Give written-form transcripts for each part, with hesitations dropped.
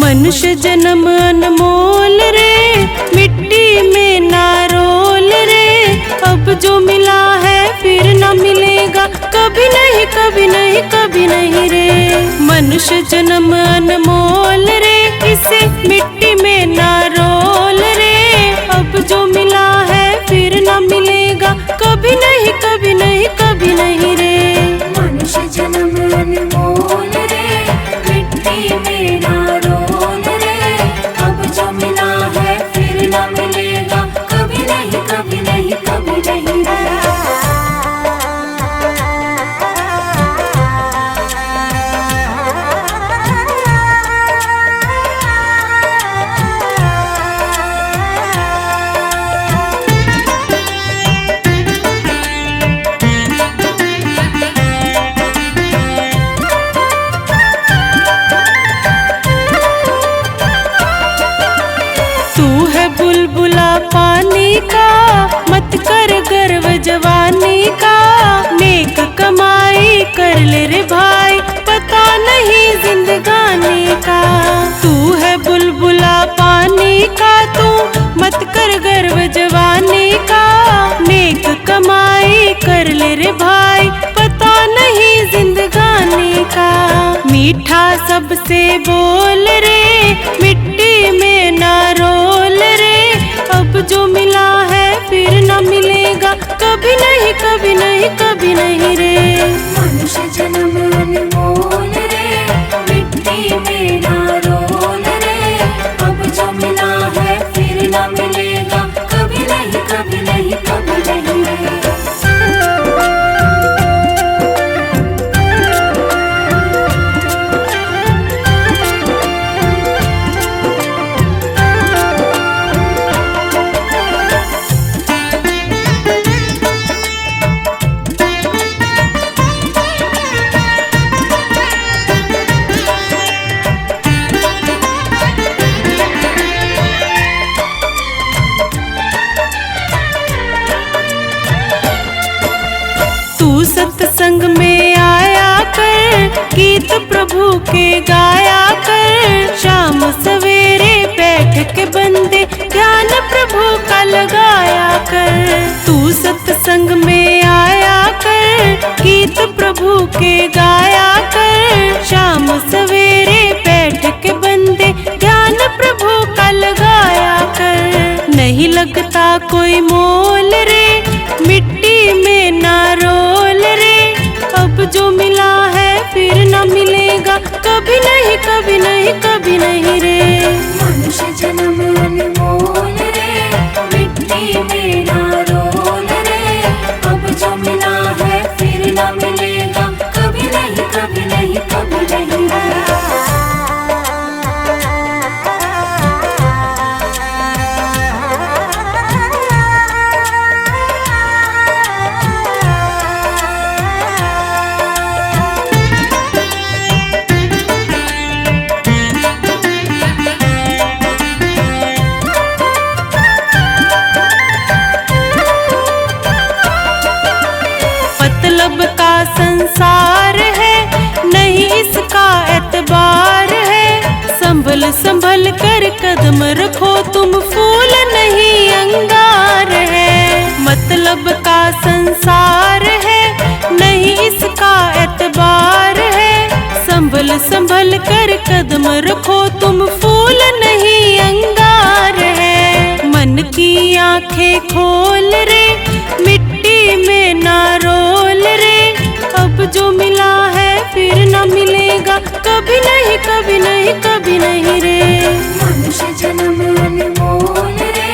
मनुष्य जन्म अनमोल रे, मिट्टी में ना रोल रे। अब जो मिला है फिर न मिलेगा, कभी नहीं कभी नहीं कभी नहीं रे। मनुष्य जन्म अनमोल रे, इसे मिट्टी में ना रोल रे। अब जो मिला है फिर न मिलेगा, कभी नहीं कभी नहीं कभी नहीं रे। मनुष्य जन्म अनमोल रे, मिट्टी में ना रोल रे। अब जो मिला है फिर न मिलेगा, कभी नहीं कभी नहीं कभी नहीं रे। बुलबुला पानी का, मत कर गर्व जवानी का। नेक कमाई कर ले रे भाई, पता नहीं जिंदगानी का। तू है बुलबुला पानी का, तू मत कर गर्व जवानी का। नेक कमाई कर ले रे भाई, पता नहीं जिंदगानी का। मीठा सबसे बोल रे, मिट्टी में ना रोल रे। अब जो मिला है फिर न मिलेगा, कभी नहीं कभी नहीं कभी नहीं रे। मनुष्य जन्म अनमोल रे, मिट्टी में ना रोल रे। अब जो मिला है फिर न मिलेगा, कभी नहीं कभी नहीं कभी नहीं रे। सत्संग में आया कर, गीत प्रभु के गाया कर। शाम सवेरे बैठ के बंदे, ध्यान प्रभु का लगाया कर। तू सत्संग में आया कर, गीत प्रभु के गाया कर। शाम सवेरे बैठ के बंदे, ध्यान प्रभु का लगाया कर। नहीं लगता कोई मोल रे, मिट्टी में ना रोल रे। अब जो मिला है फिर न मिलेगा, कभी नहीं कभी नहीं कभी नहीं रे। मनुष्य जन्म अनमोल रे, मिट्टी में ना रोल रे। अब जो मिला है फिर न मिलेगा, कभी नहीं कभी नहीं कभी नहीं रे। मतलब का संसार है, नहीं इसका एतबार है। संभल संभल कर कदम रखो तुम, फूल नहीं अंगार है। मतलब का संसार है, नहीं इसका एतबार है। संभल संभल कर कदम रखो तुम, फूल नहीं अंगार है। मन की आंखें खोल रे, मिट्टी में ना रोल रे। अब जो मिला है फिर न मिलेगा, कभी नहीं कभी नहीं कभी नहीं रे। मनुष्य जन्म अनमोल रे,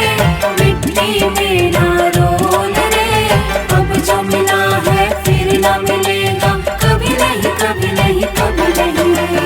मिट्टी में ना रोल रे। अब जो मिला है फिर न मिलेगा, कभी नहीं कभी नहीं कभी नहीं रे।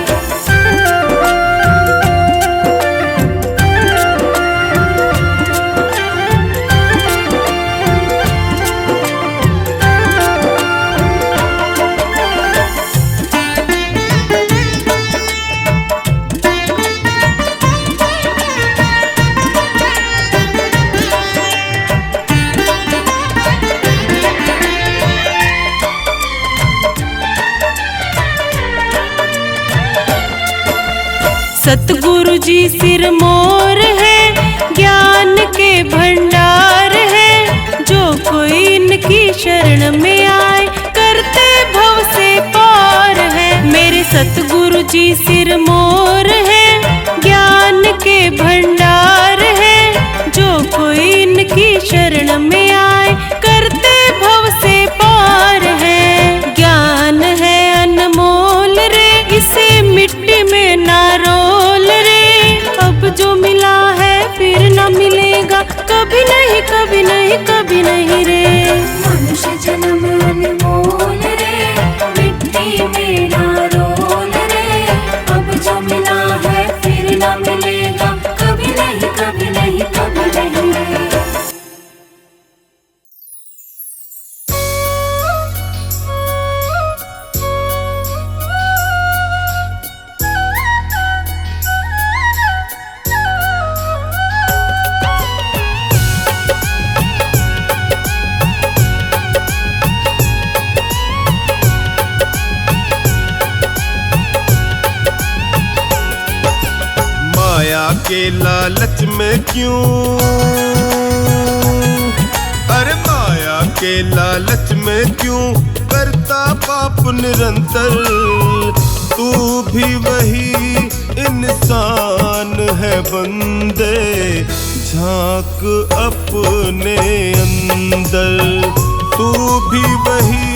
सतगुरु जी सिरमौर है, ज्ञान के भंडार है। जो कोई इनकी शरण में आए, करते भव से पार है। मेरे सतगुरु जी सिरमौर है, ज्ञान के भंडार है। जो कोई इनकी शरण में आए, करते भव से पार है। ज्ञान है अनमोल रे, इसे मिट्टी में ना रोल रे। अब जो मिला है फिर न मिलेगा, कभी नहीं कभी नहीं कभी नहीं रे। मनुष्य जन्म अनमोल रे, मिट्टी में ना रोल रे। अब जो मिला है फिर न मिलेगा, कभी नहीं कभी नहीं कभी नहीं रे। माया के लालच में क्यों, अरे माया के लालच में क्यों करता पाप निरंतर। तू भी वही इंसान है बंदे, झांक अपने अंदर। तू भी वही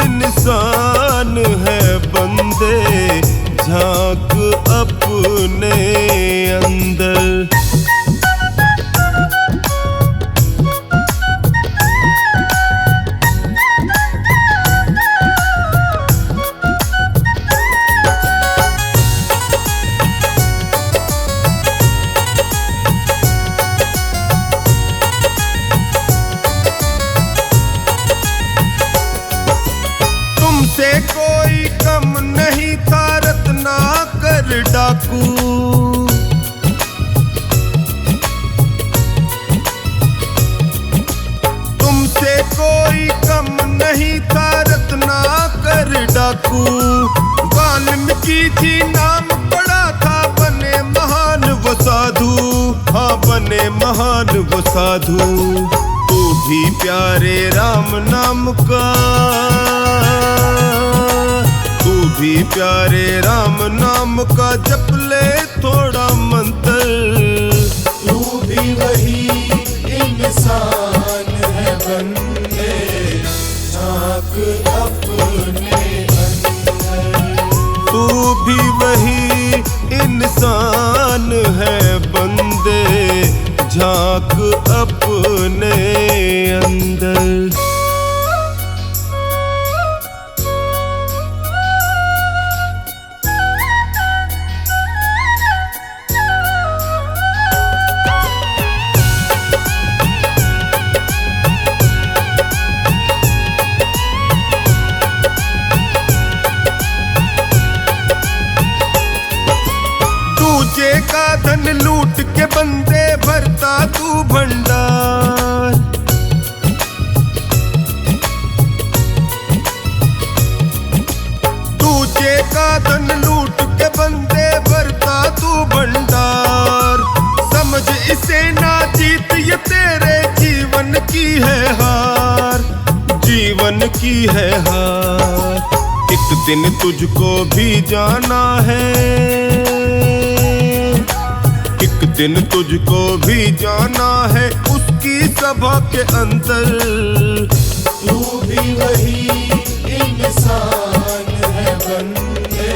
इंसान है बंदे, झांक अपने अंदर। तुमसे कोई कम नहीं था रत्नाकर डाकू। तुमसे कोई कम नहीं था रत्नाकर डाकू। वाल्मीकि जी नाम पड़ा था, बने महान वो साधु। हाँ बने महान वो साधु। तू भी प्यारे राम नाम का, तू भी प्यारे राम नाम का जप ले थोड़ा मंत्र। तू भी वही इंसान है बंदे, झांक अपने अंदर। तू भी वही इंसान है बंदे, झांक अपने अंदर। दूजे का धन लूट के बंदे भरता तू भंडार। दूजे का धन लूट के बंदे भरता तू भंडार। समझ इसे ना जीत, ये तेरे जीवन की है हार, जीवन की है हार। एक दिन तुझको भी जाना है, एक दिन तुझको भी जाना है उसकी सभा के अंदर। तू भी वही इंसान है बंदे,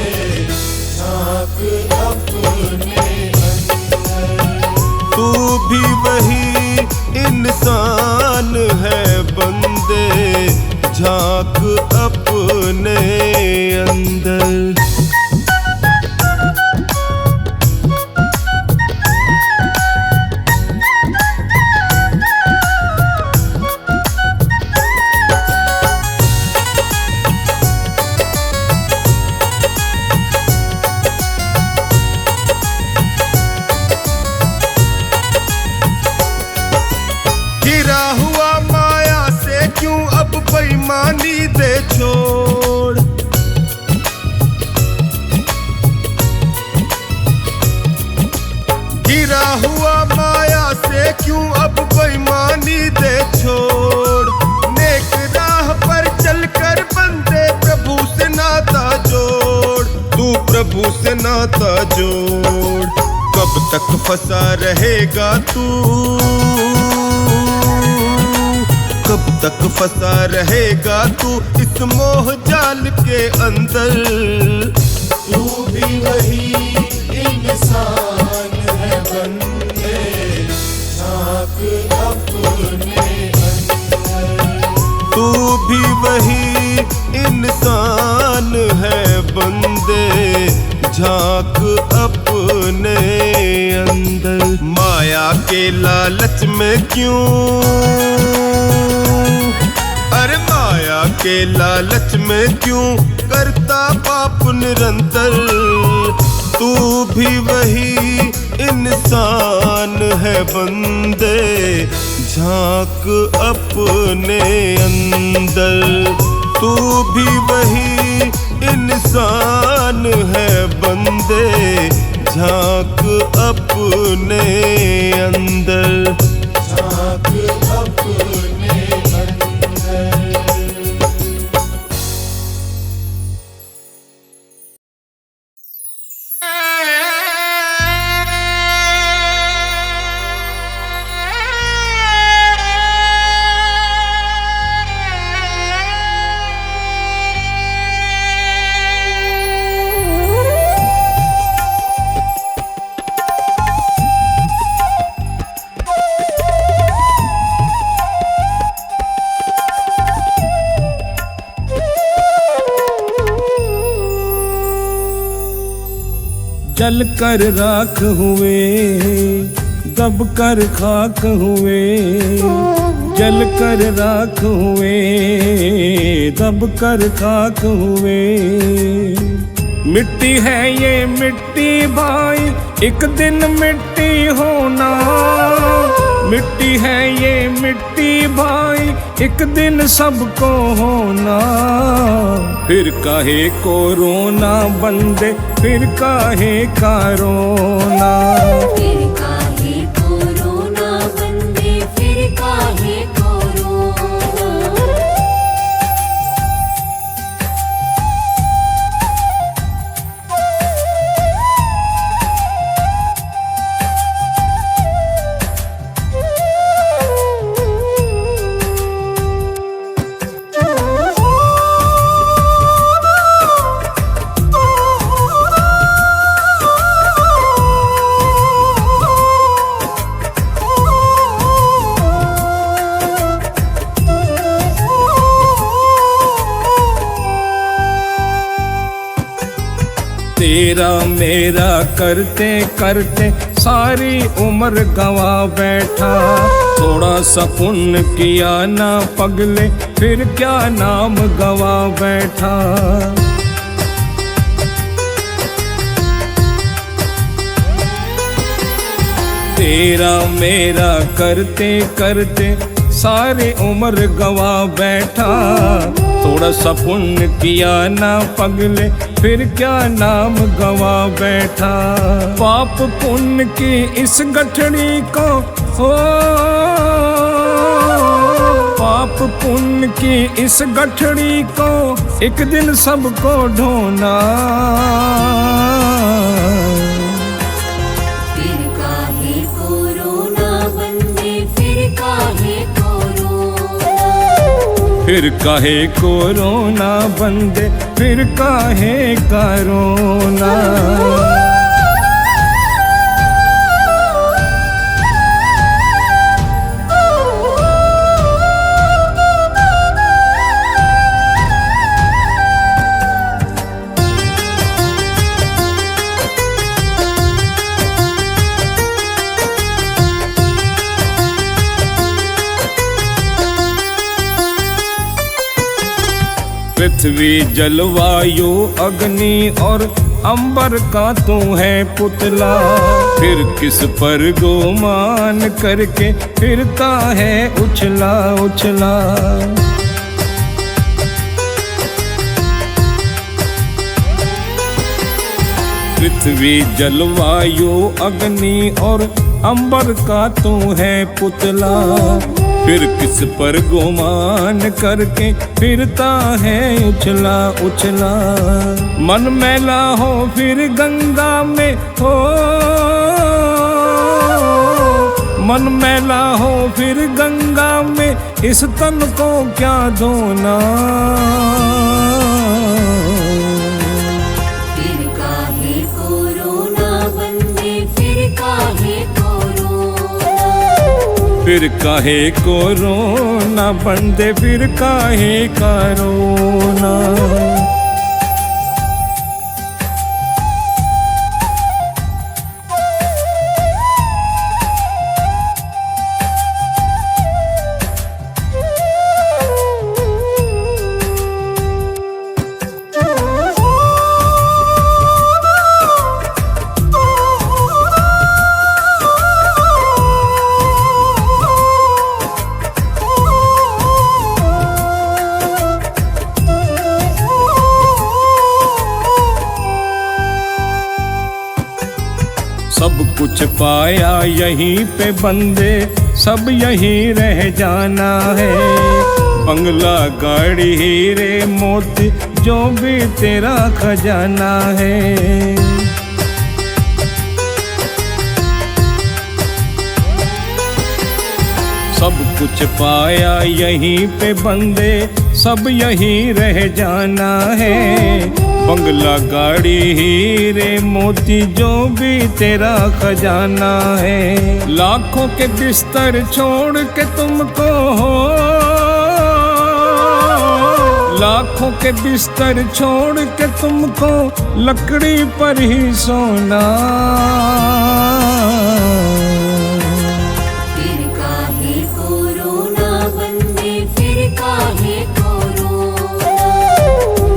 झांक अपने अंदर। तू भी वही इंसान है बंदे, झांक अपने अंदर। बेईमानी दे छोड़, प्रभु से नाता जोड़। कब तक फंसा रहेगा तू, कब तक फंसा रहेगा तू इस मोह जाल के अंदर। तू भी वही इंसान है बंदे, झांक अपने अंदर। तू भी वही इंसान है बंदे, झांक अपने अंदर। माया के लालच में क्यों, अरे माया के लालच में क्यों करता पाप निरंतर। तू भी वही इंसान है बंदे, झांक अपने अंदर। तू भी वही इंसान है बंदे, झांक अपने अंदर। झांक अपने अंदर। जल कर राख हुए, दब कर खाक हुए। जल कर राख हुए, दब कर खाक हुए। मिट्टी है ये मिट्टी भाई, एक दिन मिट्टी होना। मिट्टी है ये मिट्टी भाई, एक दिन सबको होना। फिर काहे को रोना बंदे, फिर काहे का रोना। फिर काहे को रोना बंदे, फिर काहे को रोना। तेरा मेरा करते करते सारी उम्र गवा बैठा। थोड़ा सा पुण्य किया ना पगले, फिर क्या नाम गवा बैठा। तेरा मेरा करते करते सारी उम्र गवा बैठा। थोड़ा सा पुण्य किया ना पगले, फिर क्या नाम गवा बैठा। पाप पुण्य की इस गठड़ी को हो, पाप पुण्य की इस गठड़ी को एक दिन सबको ढोना। फिर काहे को रोना बंदे, फिर काहे को रोना। फिर काहे को रोना बंदे, फिर काहे का रोना। पृथ्वी जलवायु अग्नि और अंबर का तू है पुतला। फिर किस पर गुमान करके फिरता है उछला उछला। पृथ्वी जलवायु अग्नि और अंबर का तू है पुतला। फिर किस पर गुमान करके फिरता है उछला उछला। मन मैला हो फिर गंगा में हो, मन मैला हो फिर गंगा में, इस तन को क्या धोना। फिर काहे कोरोना बंदे, फिर काहे कोरोना, फिर काहे कोरोना बंदे, फिर काहे कोरोना। सब कुछ पाया यहीं पे बंदे, सब यहीं रह जाना है। बंगला गाड़ी हीरे मोती जो भी तेरा खजाना है। सब कुछ पाया यहीं पे बंदे, सब यहीं रह जाना है। बंगला गाड़ी हीरे मोती जो भी तेरा खजाना है। लाखों के बिस्तर छोड़ के तुमको हो, लाखों के बिस्तर छोड़ के तुमको लकड़ी पर ही सोना। फिर काहे कोरोना बंदे, फिर काहे कोरोना,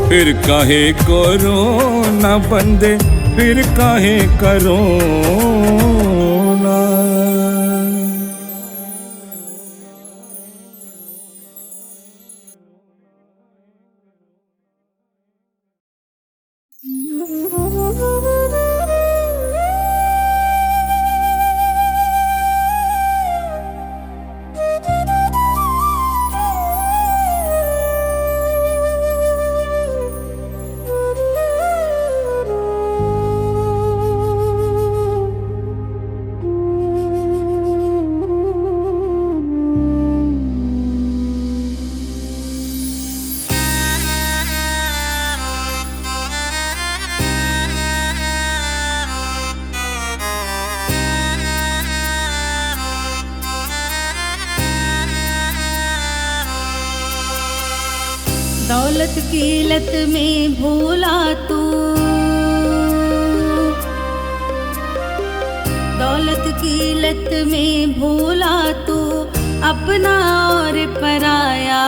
फिर काहे कोरोना बंदे, फिर काहे कोरोना। दौलत की लत में भूला तू, दौलत की लत में भूला तू अपना और पराया।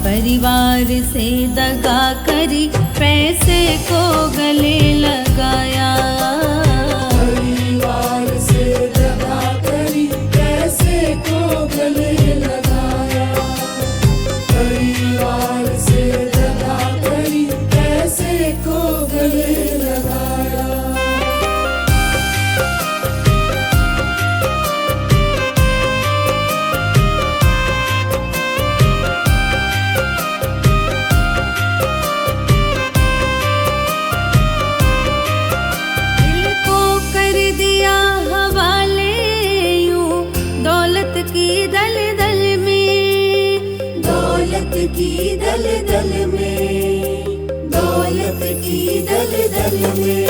परिवार से दगा करी पैसे को गले लगाया। परिवार से दगा करी पैसे को गले लगाया। परिवार से दगा करी पैसे को गले लगाया। दिल को कर दिया हवाले यूं दौलत की दलदल में, दौलत की दलदल में, दौलत की दलदल में।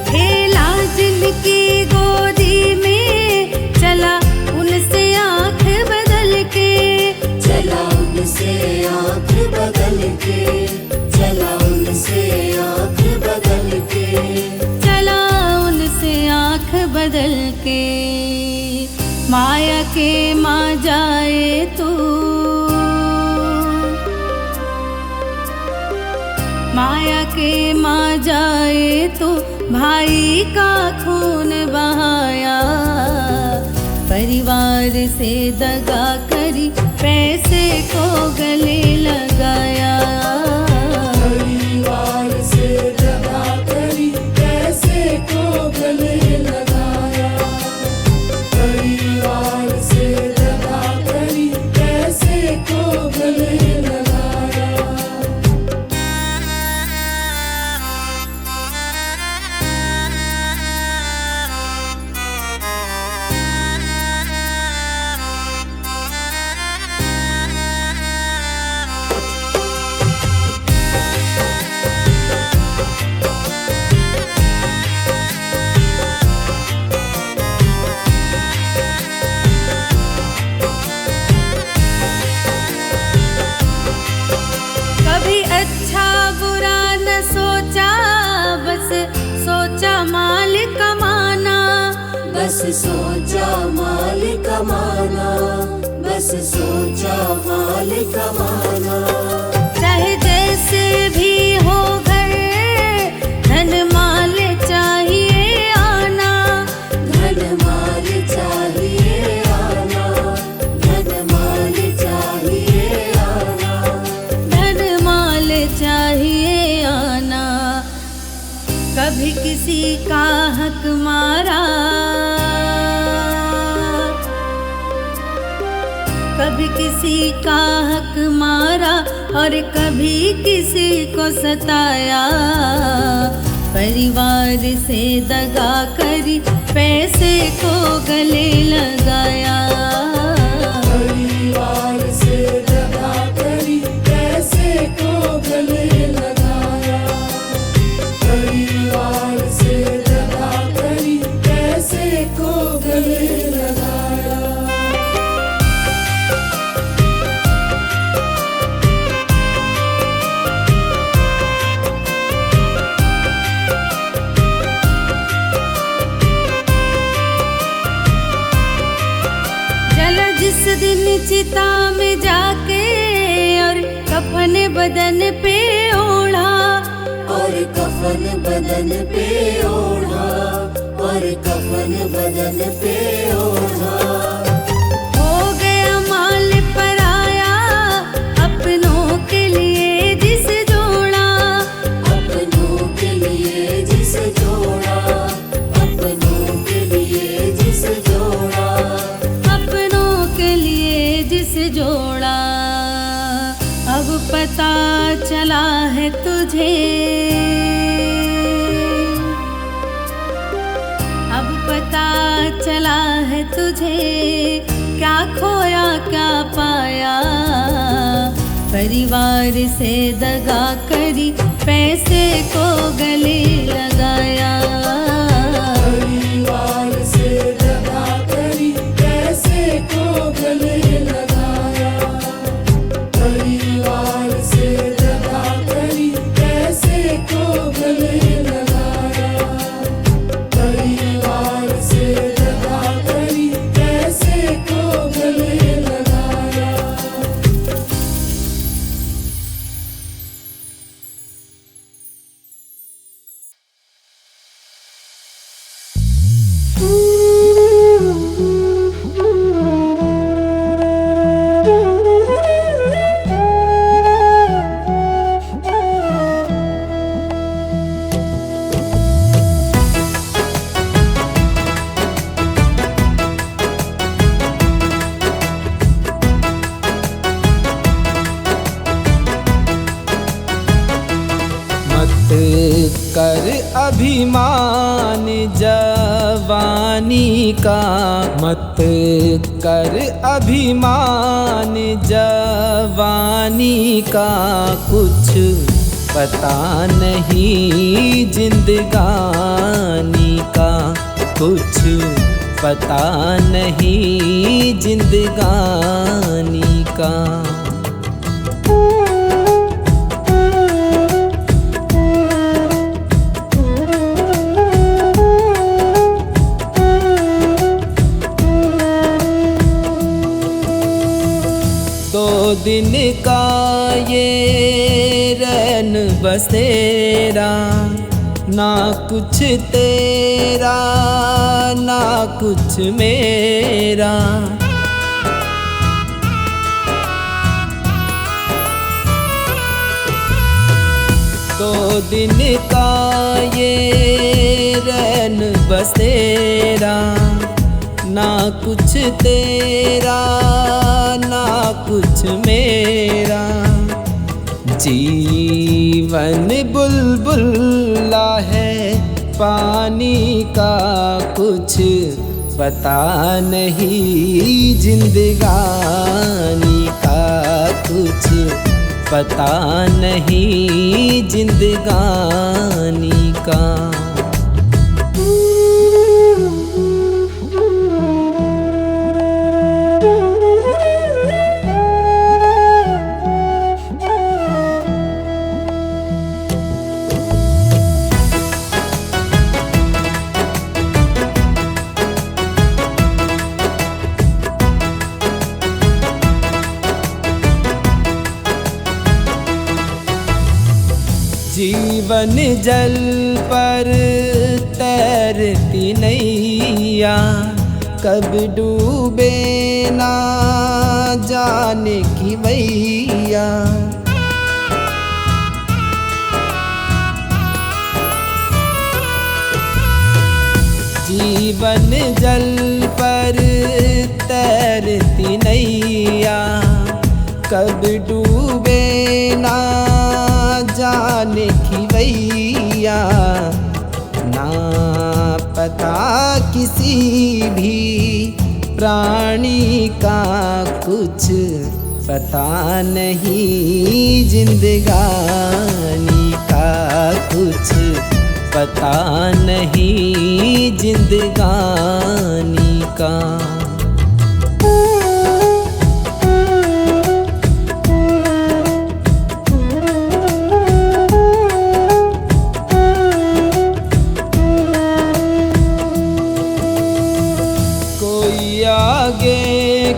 खेला जिनकी गोदी में चला उनसे आंख बदल के, चला उनसे आँख बदल के, चला उनसे आँख बदल के। चला उनसे आंख बदल के। माया के माँ जाए तू, माया के माँ जाए तो भाई का खून बहाया। परिवार से दगा करी पैसे को गले लगाया। परिवार से दगा करी पैसे को गले लगाया। परिवार से दगा करी पैसे को गले लगाया। सोचा माल कमाना, बस सोचा माल कमाना। चाहे जैसे भी हो घर, धन माल चाहिए आना, धन माल चाहिए आना, धन माल चाहिए आना, धन माल चाहिए आना। कभी किसी का हक मारा, कभी किसी का हक मारा, और कभी किसी को सताया। परिवार से दगा करी, पैसे को गले लगाया। परिवार से दगा करी, पैसे को गले लगाया। परिवार से दगा करी, पैसे को गले लगाया। जिस दिन चिता में जाके, और कफन बदन पे ओढ़ा, और कफन बदन पे ओढ़ा, और कफन बदन पे ओढ़ा। हो गया माल पराया, अपनों के लिए जिस जोड़ा, अपनों के लिए जिस जोड़ा, अपनों के लिए जिस जोड़ा, अपनों के लिए जिस जोड़ा। अब पता चला है तुझे, अब पता चला है तुझे, क्या खोया क्या पाया। परिवार से दगा करी, पैसे को गले लगाया। परिवार से दगा करी, पैसे को गले लगाया। परिवार से दगा करी, पैसे को गले लगाया। परिवार से दगा करी, पैसे को गले लगाया। मत कर अभिमान जवानी का, मत कर अभिमान जवानी का। कुछ पता नहीं जिंदगानी का, कुछ पता नहीं जिंदगानी का। दो दिन का ये रैन बसेरा, ना कुछ तेरा ना कुछ मेरा। दो दिन का ये रैन बसेरा, ना कुछ तेरा ना कुछ मेरा। जीवन बुलबुला है पानी का, कुछ पता नहीं जिंदगानी का, कुछ पता नहीं जिंदगानी का। जीवन जल पर तैरती नैया, कब डूबे ना जाने की वैया। जीवन जल पर तैरती नैया, कब डूबे ना जाने की वैया। ना पता किसी भी प्राणी का कुछ पता नहीं, जिंदगानी का कुछ पता नहीं, जिंदगानी का। कोई आगे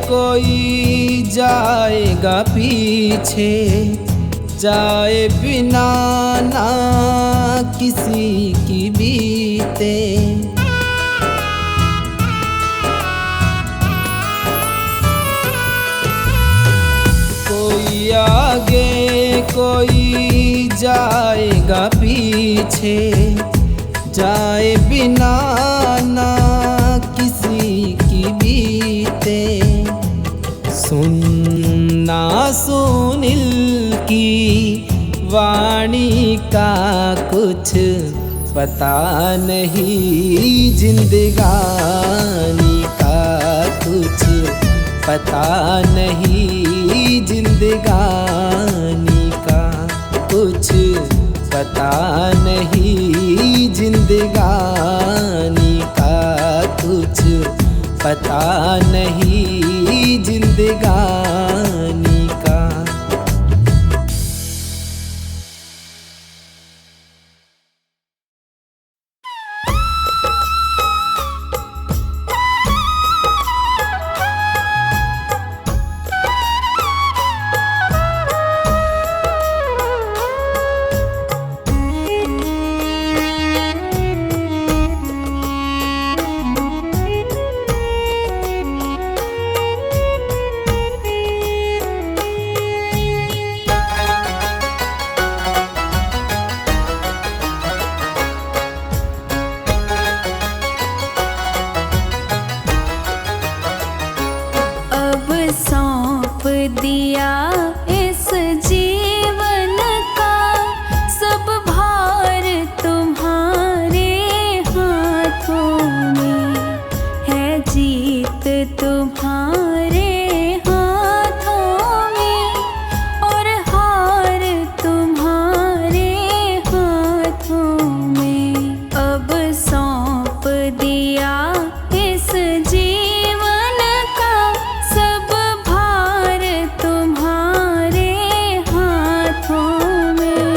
कोई जाएगा पीछे, जाए बिना ना किसी की बीते। कोई आगे कोई जाएगा पीछे, जाए बिना ना किसी की बीते। सुनना सुनील की वाणी का कुछ पता नहीं, जिंदगानी का कुछ पता नहीं, जिंदगानी का कुछ पता नहीं, जिंदगानी का कुछ पता नहीं, जिंदगानी का। दिया इस जीवन का सब भार तुम्हारे हाथों में है, जीत तुम्हारे हाथों में और हार तुम्हारे हाथों में। अब सौंप दिया इस जीवन का सब भार तुम्हारे हाथों में।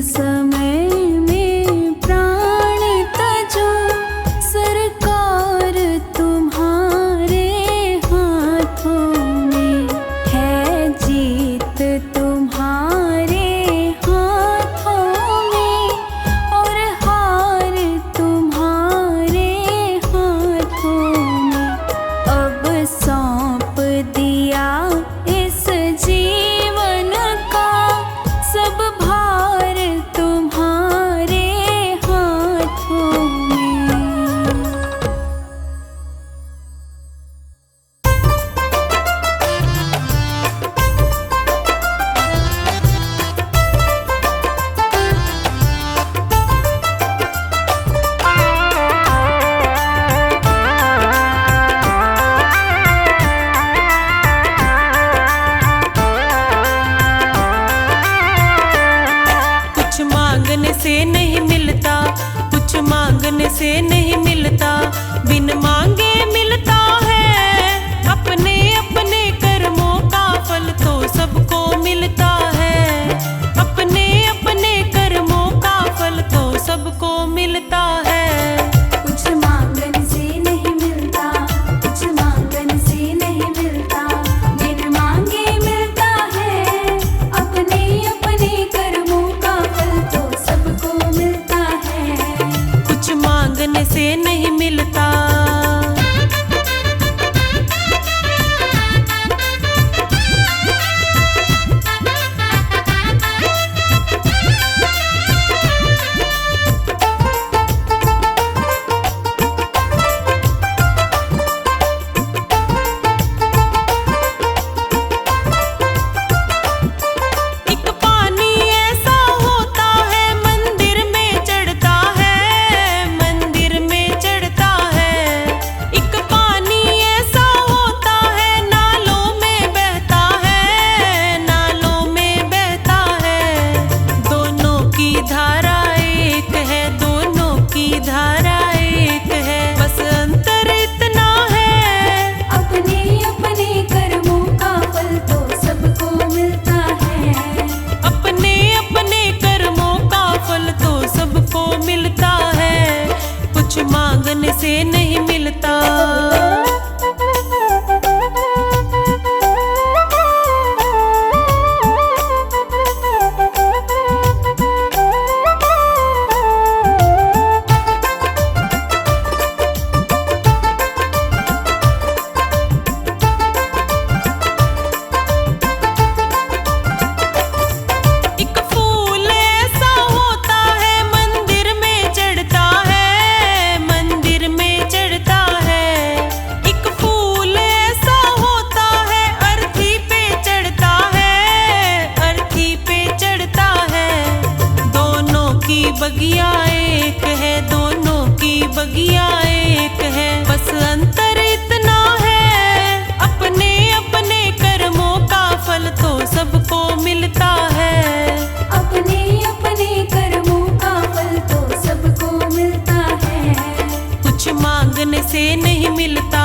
समय में प्राण तजो, सरकार तुम्हारे हाथों में है, जीत तुम्हारे हाथों में और हार तुम्हारे हाथों में। अब सौंप दिया इस जीवन का सब भार तुम्हारे हाथों में। कुछ मांगने से नहीं मिलता, कुछ मांगने से नहीं मिलता, बिन मांगे मिलता है। अपने अपने कर्मों का फल तो सबको मिलता है, अपने अपने कर्मों का फल तो सबको मिलता है। कुछ मांगने से नहीं मिलता, कुछ मांगने से नहीं मिलता, बिन मांगे मिलता है। अपने अपने कर्मों का फल तो सबको मिलता है। कुछ मांगने से नहीं मिलता। एक पानी ऐसा होता है मंदिर में चढ़ता है, मंदिर में चढ़ता है। एक पानी ऐसा होता है नालों में बहता है, नालों में बहता है। दोनों की धारा एक है, दोनों की धारा एक है, बस अंतर इतना है। अपने अपने कर्मों का फल तो सबको मिलता है। अपने अपने कर्मों का फल तो सबको मिलता है। कुछ मांगने से नहीं मिलता। एक फूल ऐसा होता है मंदिर में चढ़ता है, मंदिर में चढ़ता है। एक फूल ऐसा होता है अर्थी पे चढ़ता है, अर्थी पे चढ़ता है। दोनों की बगिया एक है, दोनों की बगिया एक है, बस अंतर इतना है। अपने अपने कर्मों का फल तो सबको मिलता है। अपने अपने कर्मों का फल तो सबको मिलता है। कुछ मांगने से नहीं मिलता।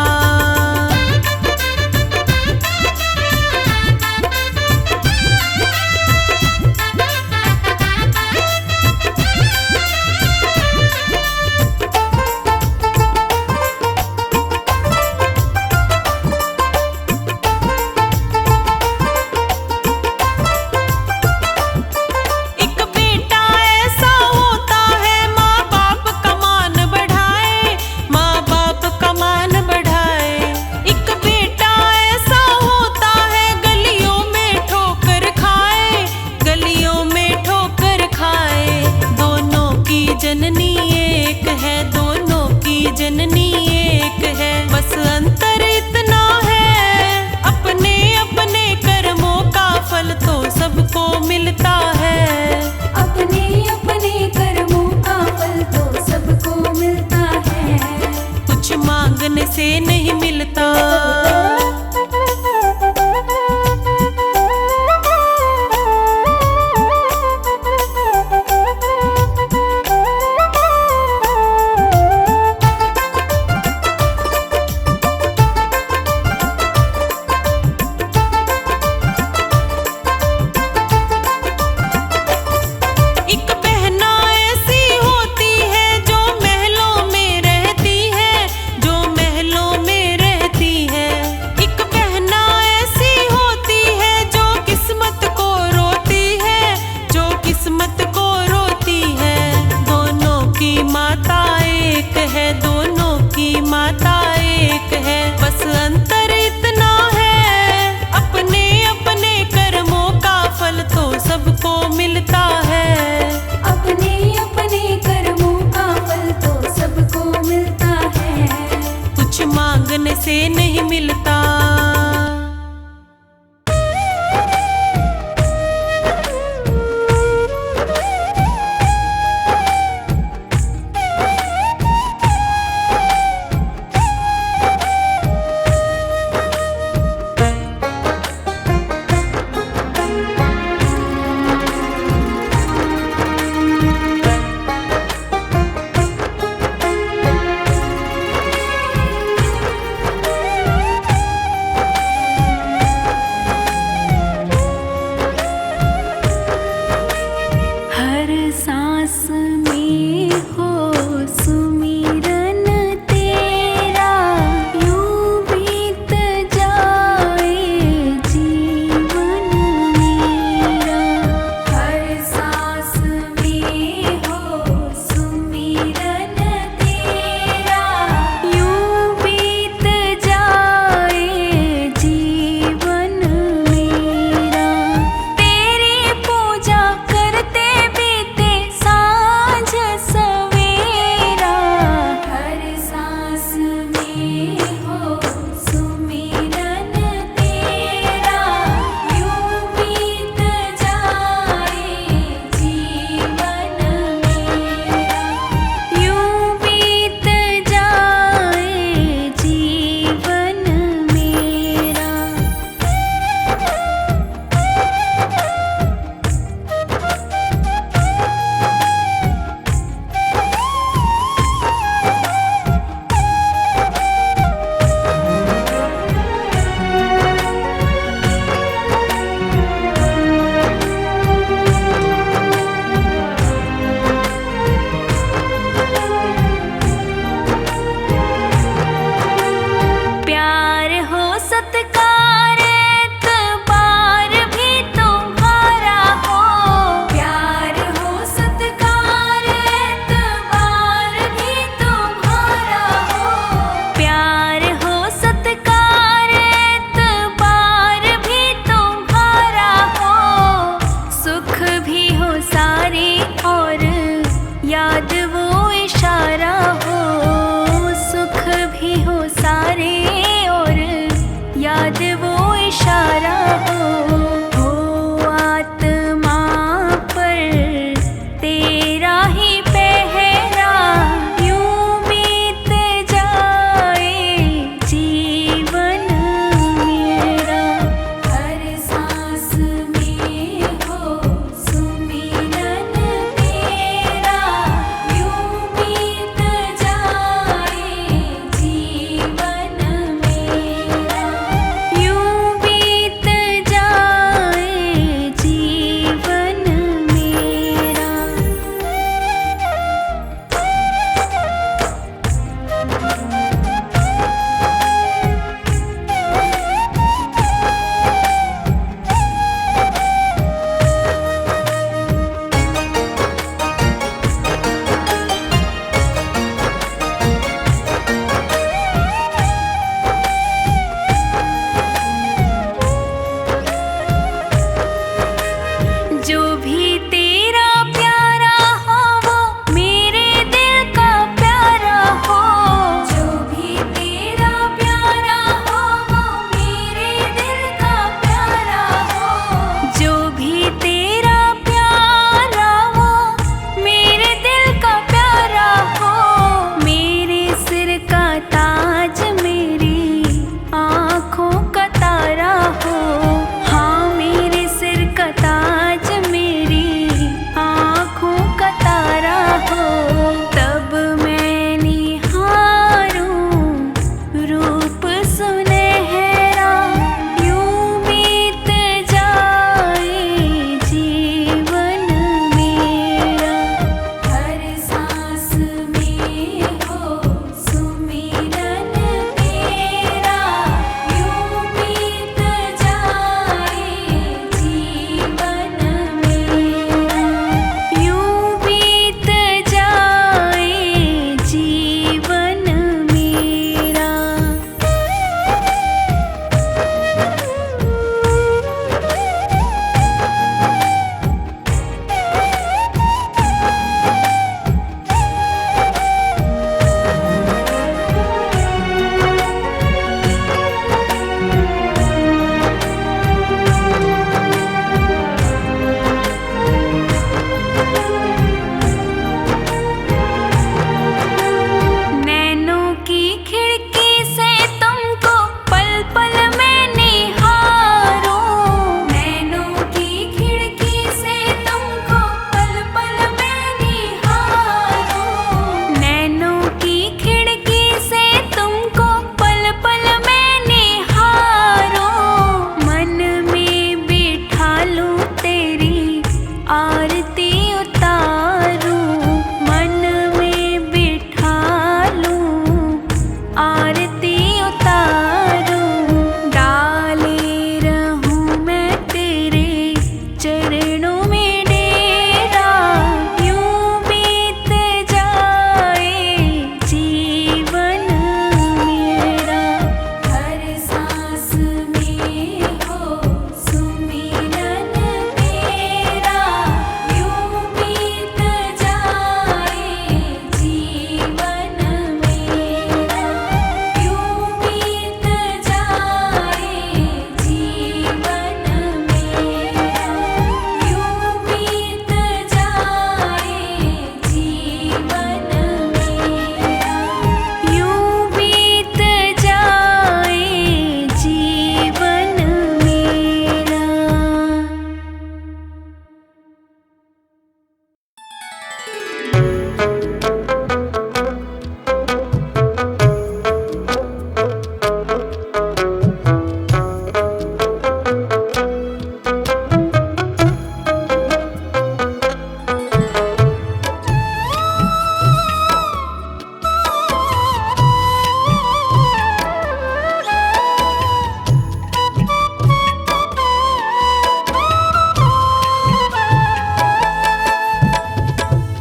किस्मत को रोती है। दोनों की माता एक है, दोनों की माता एक है। बस अंतर इतना है, अपने अपने कर्मों का फल तो सबको मिलता है। अपने अपने कर्मों का फल तो सबको मिलता है। कुछ मांगने से नहीं मिलता।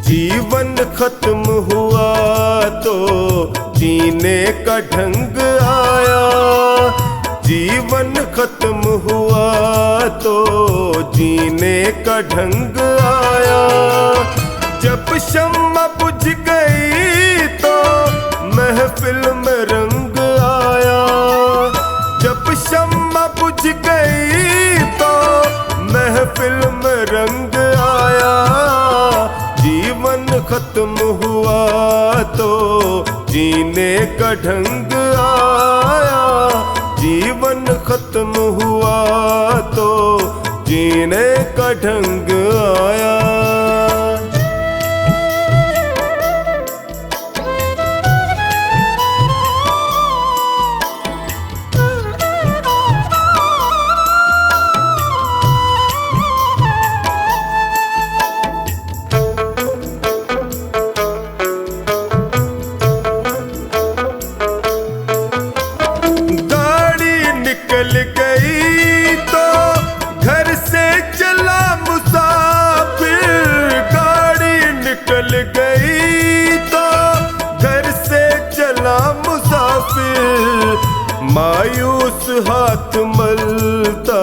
जीवन खत्म हुआ तो जीने का ढंग आया। जीवन खत्म हुआ तो जीने का ढंग आया। जब शम्मा बुझ गई तो महफिल में रंग आया। जब शम्मा बुझ गई तो महफिल में रंग आया। जीवन खत्म हुआ तो जीने का ढंग आया। जीवन खत्म हुआ तो जीने का ढंग आया। निकल गई तो घर से चला मुसाफिर। गाड़ी निकल गई तो घर से चला मुसाफिर। मायूस हाथ मलता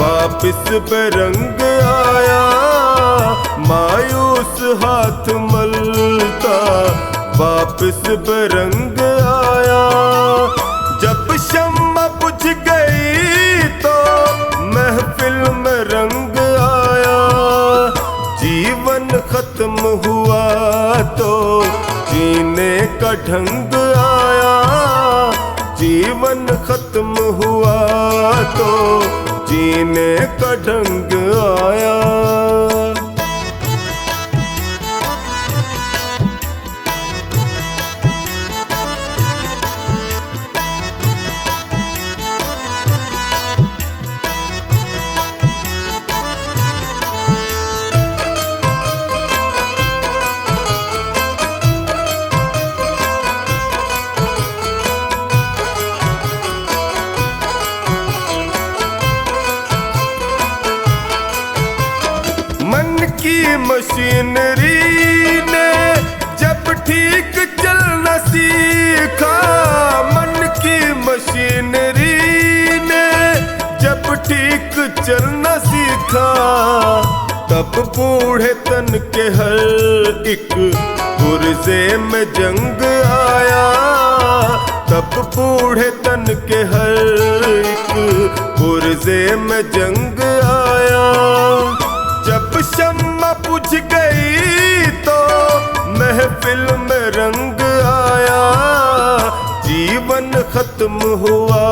वापिस बेरंग आया। मायूस हाथ मलता वापिस बेरंग आया। जब शम्मा बुझ गई तो महफिल में रंग आया। जीवन खत्म हुआ तो जीने का ढंग आया। जीवन खत्म हुआ तो जीने का ढंग आया। मन की मशीनरी ने जब ठीक चलना सीखा। मन की मशीनरी ने जब ठीक चलना सीखा। तब बूढ़े तन के हर एक पुर्जे में जंग आया। तब बूढ़े तन के हर एक पुर्जे में जंग आया। जब शम्मा बुझ गई तो महफिल में रंग आया। जीवन खत्म हुआ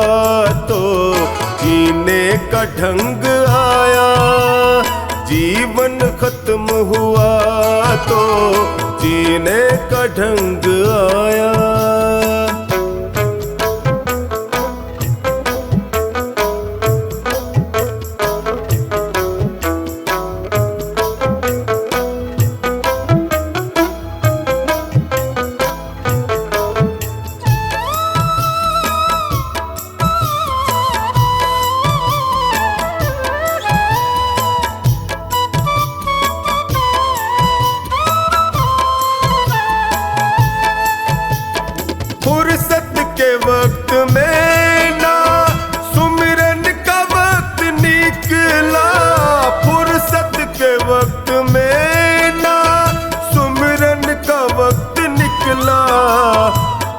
तो जीने का ढंग आया। जीवन खत्म हुआ तो जीने का ढंग आया। फुर्सत के वक्त में ना सुमिरन का वक्त निकला। फुर्सत के वक्त में ना सुमिरन का वक्त निकला।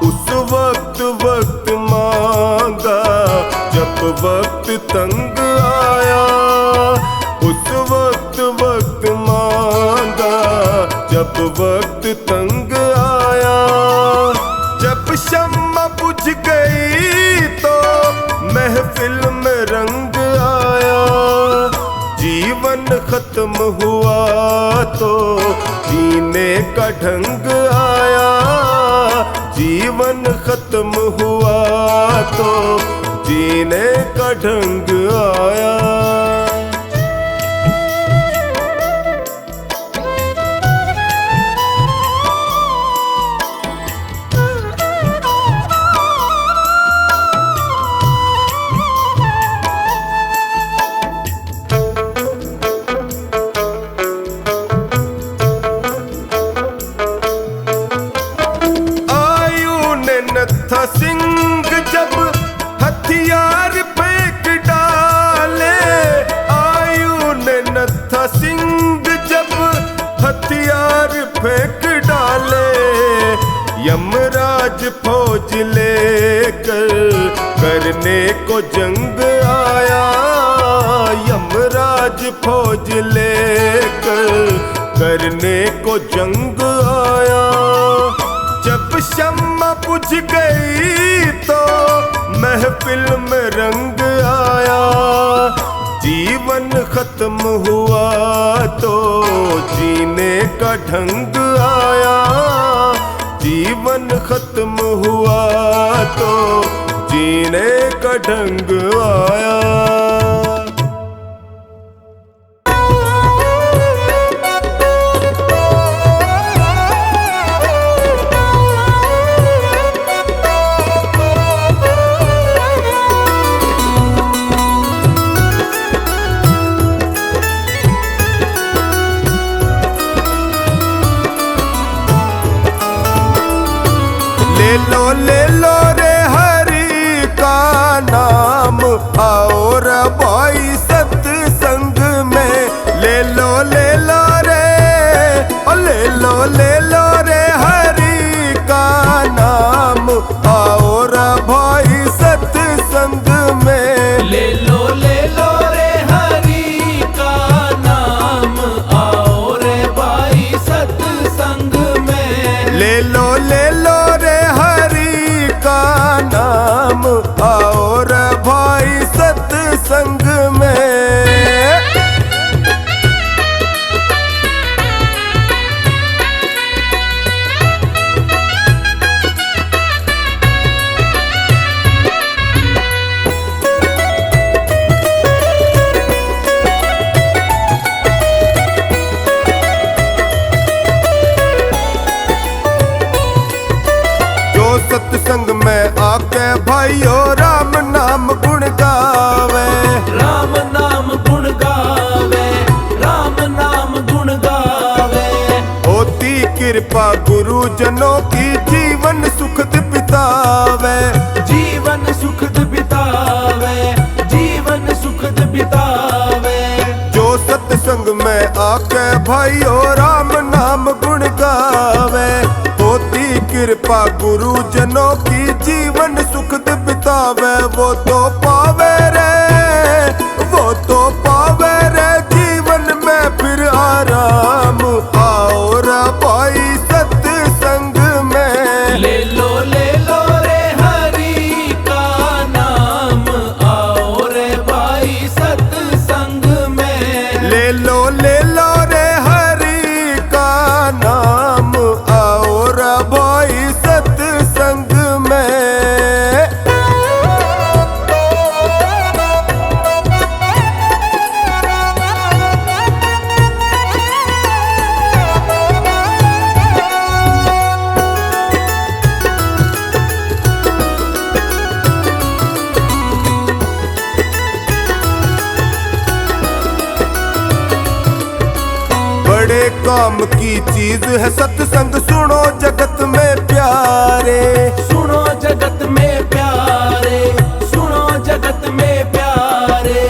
उस वक्त वक्त मांगा जब वक्त तंग आया। उस वक्त वक्त मांगा जब वक्त तंग आया। जब शम्मा बुझ गई तो महफिल में रंग आया। जीवन खत्म हुआ तो जीने का ढंग आया। जीवन खत्म हुआ तो जीने का ढंग आया। मार फेंक डाले। यमराज फौज लेकर करने को जंग आया। यमराज फौज लेकर करने को जंग आया। जब शम्मा बुझ गई तो महफिल में रंग आया। जीवन खत्म हुआ तो जीने का ढंग आया। जीवन खत्म हुआ तो जीने का ढंग आया। ले लो रे हरि का नाम, आओ रे भाई सत्संग में। ले लो रे, ले लो रे हरि का नाम, आओ रे भाई सत्संग में। ले लो रे हरि का नाम, आओ रे भाई सत्संग में। ले लो रे हरि का नाम, आओ रे भाई सत्संग में। सत्संग में आके भाइयों राम नाम गुण गावे। राम नाम गुण गावे, राम नाम गुण गावे। होती कृपा गुरुजनों की जीवन सुखद बितावे। जीवन सुखद बितावे, जीवन सुखद बितावे। जो सत्संग में आके भाइयों राम नाम गुण गावे। होती कृपा गुरुजनों की जीवन सुखद बितावे। वो तो पावे रे, वो तो पावे रे जीवन में फिर आराम। आओ रे भाई सत्संग में। ले लो रे हरि का नाम, आओ रे भाई सत्संग में। ले लो रे हरि का नाम, आओ रे भाई सत्संग में। बड़े काम की चीज है सत्संग, सुनो जगत में प्यारे। सुनो जगत में प्यारे, सुनो जगत में प्यारे।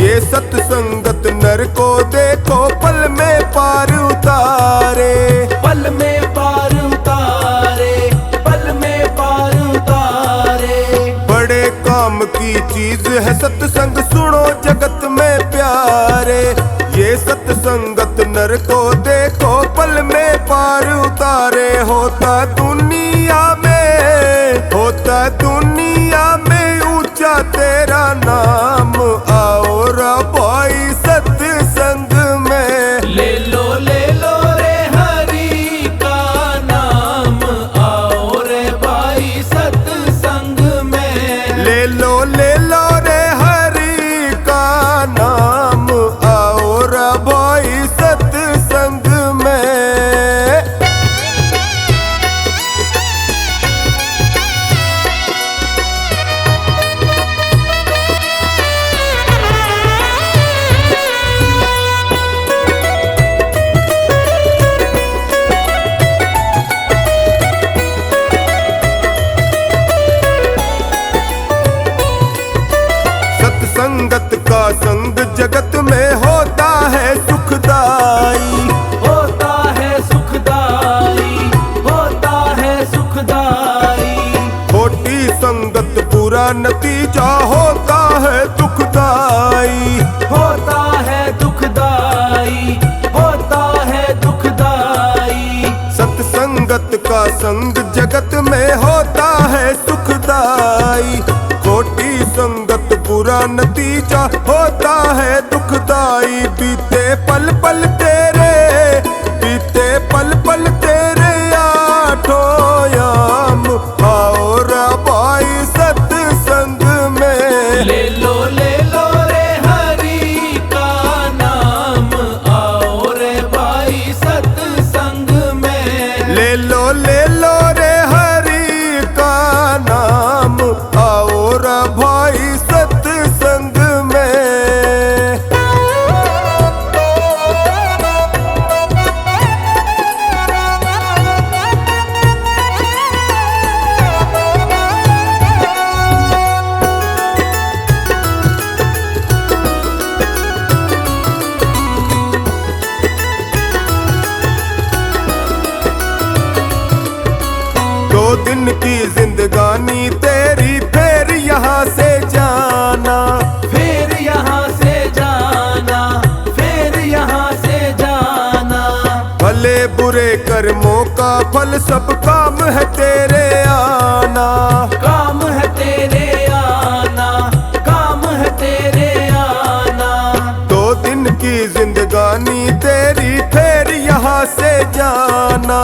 ये सत्संगत नर को देखो पल में पार उतारे। पल में पार उतारे, पल में पार उतारे। बड़े काम की चीज है सत्संग, सुनो जगत में प्यारे। ये सत्संगत नर को देखो पल में पार उतारे। होता दुनिया में, होता दुनिया में ऊंचा तेरा नाम। आओ रे भाई सत्संग में। ले लो रे हरि का नाम, आओ रे भाई सत्संग में। ले लो रे हरि का नाम, आओ रे भाई सत्संग में। सत्संगत का संग जगत में होता है सुखदाई। होता है सुख संत का संग जगत में होता है सुखदाई, खोटी संगत बुरा नतीजा होता है दुखदाई। बीते पल पल तेरे, बीते पल पल तेरे आठों याम, आओ रे भाई सत्संग में। ले लो रे हरि का नाम, आओ रे भाई सत्संग में। ले लो रे हरि का नाम, आओ रे भाई सत्संग में। दो दिन की जिंदगानी तेरी, फिर यहाँ से जाना, फिर यहाँ से जाना, फिर यहाँ से जाना। भले बुरे कर्मों का फल सब काम है तेरे आना, काम है तेरे आना, काम है तेरे आना। दो दिन की जिंदगानी तेरी, फिर यहाँ से जाना।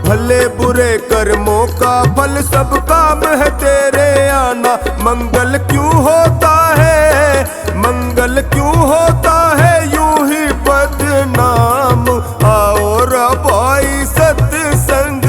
भले बुरे कर्मों का फल सब काम है तेरे आना। मंगल क्यों होता है, मंगल क्यों होता है यूं ही बदनाम, आओ रे भाई सत्संग